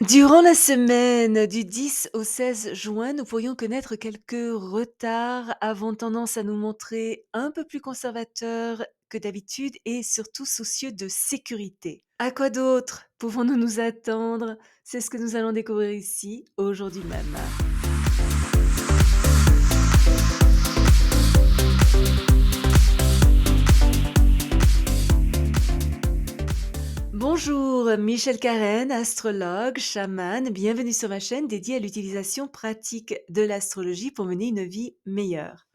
Durant la semaine du 10 au 16 juin, nous pourrions connaître quelques retards avant tendance à nous montrer un peu plus conservateurs que d'habitude et surtout soucieux de sécurité. À quoi d'autre pouvons-nous nous attendre? C'est ce que nous allons découvrir ici, aujourd'hui même. Bonjour, Michel Carène, astrologue, chamane, bienvenue sur ma chaîne dédiée à l'utilisation pratique de l'astrologie pour mener une vie meilleure.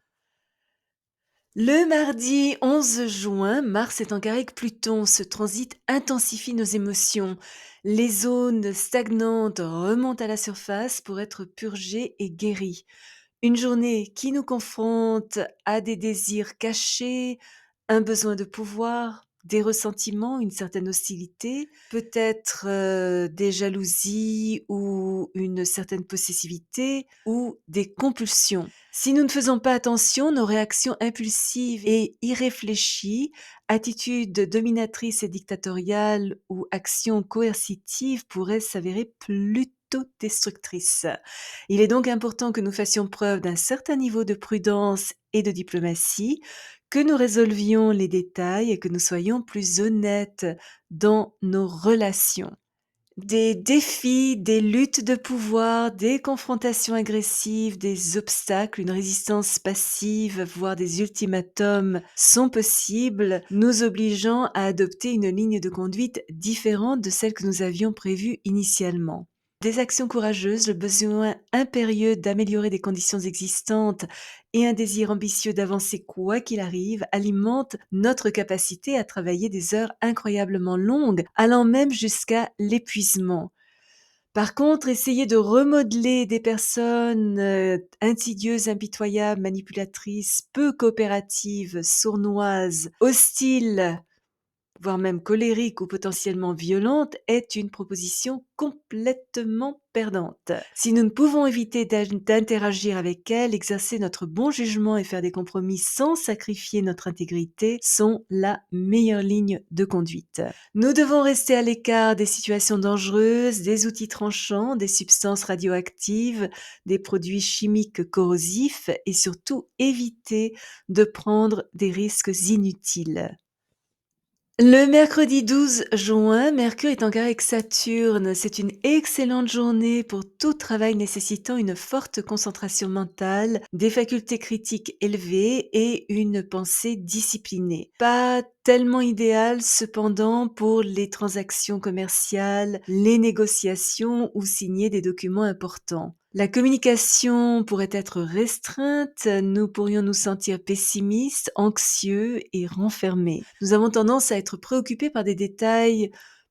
Le mardi 11 juin, Mars est en carré avec Pluton. Ce transit intensifie nos émotions. Les zones stagnantes remontent à la surface pour être purgées et guéries. Une journée qui nous confronte à des désirs cachés, un besoin de pouvoir, des ressentiments, une certaine hostilité, peut-être des jalousies ou une certaine possessivité ou des compulsions. Si nous ne faisons pas attention, nos réactions impulsives et irréfléchies, attitudes dominatrices et dictatoriales ou actions coercitives pourraient s'avérer plutôt destructrices. Il est donc important que nous fassions preuve d'un certain niveau de prudence et de diplomatie, que nous résolvions les détails et que nous soyons plus honnêtes dans nos relations. Des défis, des luttes de pouvoir, des confrontations agressives, des obstacles, une résistance passive, voire des ultimatums sont possibles, nous obligeant à adopter une ligne de conduite différente de celle que nous avions prévue initialement. Des actions courageuses, le besoin impérieux d'améliorer des conditions existantes et un désir ambitieux d'avancer quoi qu'il arrive alimentent notre capacité à travailler des heures incroyablement longues, allant même jusqu'à l'épuisement. Par contre, essayer de remodeler des personnes insidieuses, impitoyables, manipulatrices, peu coopératives, sournoises, hostiles, voire même colérique ou potentiellement violente, est une proposition complètement perdante. Si nous ne pouvons éviter d'interagir avec elle, exercer notre bon jugement et faire des compromis sans sacrifier notre intégrité sont la meilleure ligne de conduite. Nous devons rester à l'écart des situations dangereuses, des outils tranchants, des substances radioactives, des produits chimiques corrosifs et surtout éviter de prendre des risques inutiles. Le mercredi 12 juin, Mercure est en carré avec Saturne. C'est une excellente journée pour tout travail nécessitant une forte concentration mentale, des facultés critiques élevées et une pensée disciplinée. Pas tellement idéal cependant pour les transactions commerciales, les négociations ou signer des documents importants. La communication pourrait être restreinte, nous pourrions nous sentir pessimistes, anxieux et renfermés. Nous avons tendance à être préoccupés par des détails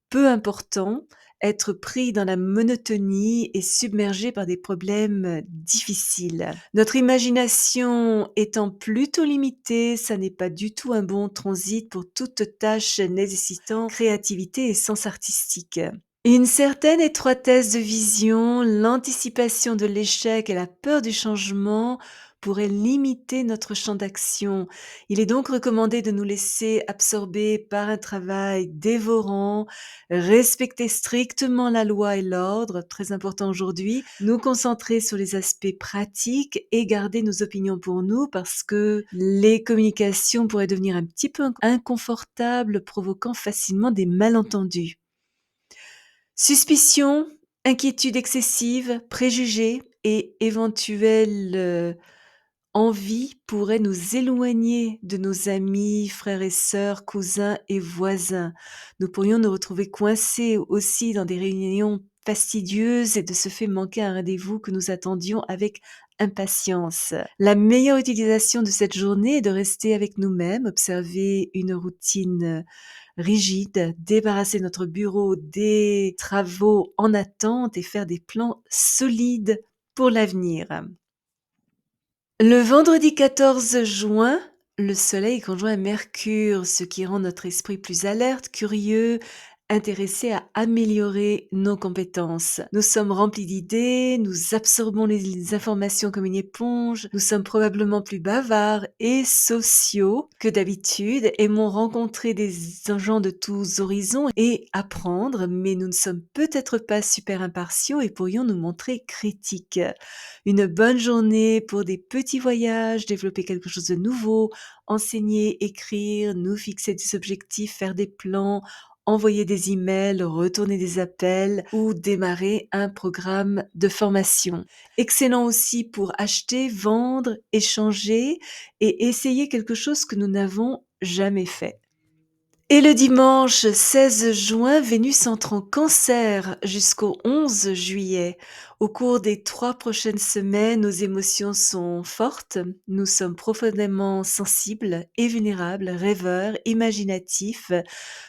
peu importants, être pris dans la monotonie et submergés par des problèmes difficiles. Notre imagination étant plutôt limitée, ça n'est pas du tout un bon transit pour toute tâche nécessitant créativité et sens artistique. Une certaine étroitesse de vision, l'anticipation de l'échec et la peur du changement pourraient limiter notre champ d'action. Il est donc recommandé de nous laisser absorber par un travail dévorant, respecter strictement la loi et l'ordre, très important aujourd'hui, nous concentrer sur les aspects pratiques et garder nos opinions pour nous parce que les communications pourraient devenir un petit peu inconfortables, provoquant facilement des malentendus. Suspicion, inquiétude excessive, préjugés et éventuelle envie pourraient nous éloigner de nos amis, frères et sœurs, cousins et voisins. Nous pourrions nous retrouver coincés aussi dans des réunions fastidieuses et de ce fait manquer un rendez-vous que nous attendions avec impatience. La meilleure utilisation de cette journée est de rester avec nous-mêmes, observer une routine rigide, débarrasser notre bureau des travaux en attente et faire des plans solides pour l'avenir. Le vendredi 14 juin, le Soleil est conjoint à Mercure, ce qui rend notre esprit plus alerte, curieux, intéressés à améliorer nos compétences. Nous sommes remplis d'idées, nous absorbons les informations comme une éponge, nous sommes probablement plus bavards et sociaux que d'habitude, aimons rencontrer des gens de tous horizons et apprendre, mais nous ne sommes peut-être pas super impartiaux et pourrions nous montrer critiques. Une bonne journée pour des petits voyages, développer quelque chose de nouveau, enseigner, écrire, nous fixer des objectifs, faire des plans, envoyer des emails, retourner des appels ou démarrer un programme de formation. Excellent aussi pour acheter, vendre, échanger et essayer quelque chose que nous n'avons jamais fait. Et le dimanche 16 juin, Vénus entre en Cancer jusqu'au 11 juillet. Au cours des 3 prochaines semaines, nos émotions sont fortes, nous sommes profondément sensibles et vulnérables, rêveurs, imaginatifs,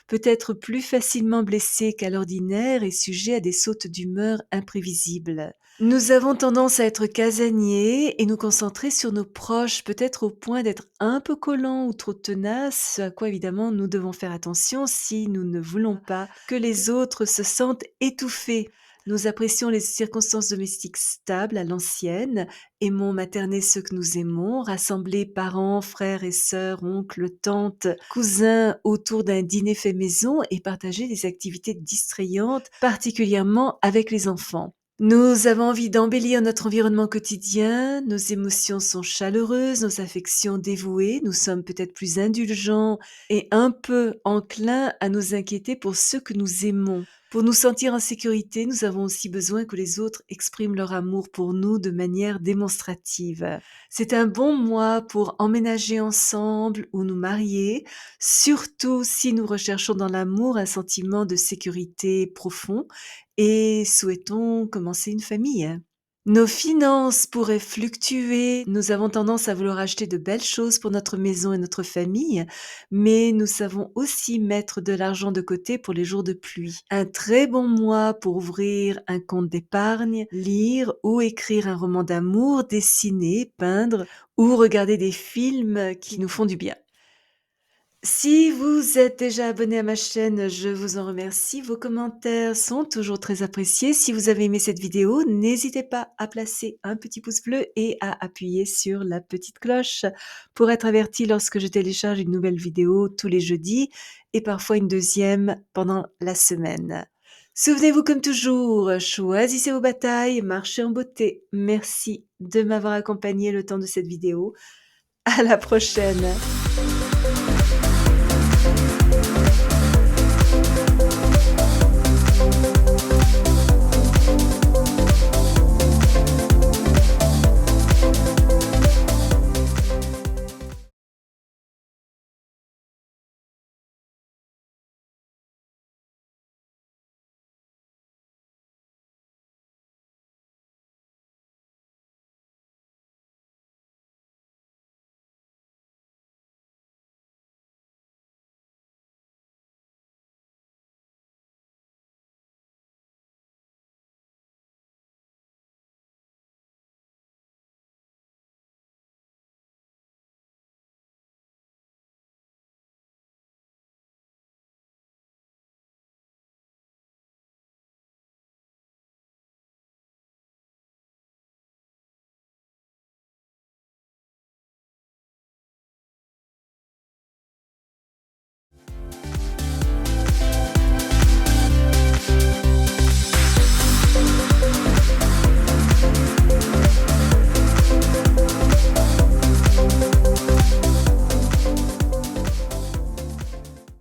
peut-être plus facilement blessés qu'à l'ordinaire et sujets à des sautes d'humeur imprévisibles. Nous avons tendance à être casaniers et nous concentrer sur nos proches, peut-être au point d'être un peu collants ou trop tenaces, ce à quoi évidemment nous devons faire attention si nous ne voulons pas que les autres se sentent étouffés. Nous apprécions les circonstances domestiques stables à l'ancienne, aimons materner ceux que nous aimons, rassembler parents, frères et sœurs, oncles, tantes, cousins autour d'un dîner fait maison et partager des activités distrayantes, particulièrement avec les enfants. Nous avons envie d'embellir notre environnement quotidien, nos émotions sont chaleureuses, nos affections dévouées, nous sommes peut-être plus indulgents et un peu enclins à nous inquiéter pour ceux que nous aimons. Pour nous sentir en sécurité, nous avons aussi besoin que les autres expriment leur amour pour nous de manière démonstrative. C'est un bon mois pour emménager ensemble ou nous marier, surtout si nous recherchons dans l'amour un sentiment de sécurité profond et souhaitons commencer une famille. Nos finances pourraient fluctuer, nous avons tendance à vouloir acheter de belles choses pour notre maison et notre famille, mais nous savons aussi mettre de l'argent de côté pour les jours de pluie. Un très bon mois pour ouvrir un compte d'épargne, lire ou écrire un roman d'amour, dessiner, peindre ou regarder des films qui nous font du bien. Si vous êtes déjà abonné à ma chaîne, je vous en remercie. Vos commentaires sont toujours très appréciés. Si vous avez aimé cette vidéo, n'hésitez pas à placer un petit pouce bleu et à appuyer sur la petite cloche pour être averti lorsque je télécharge une nouvelle vidéo tous les jeudis et parfois une deuxième pendant la semaine. Souvenez-vous comme toujours, choisissez vos batailles, marchez en beauté. Merci de m'avoir accompagné le temps de cette vidéo. À la prochaine!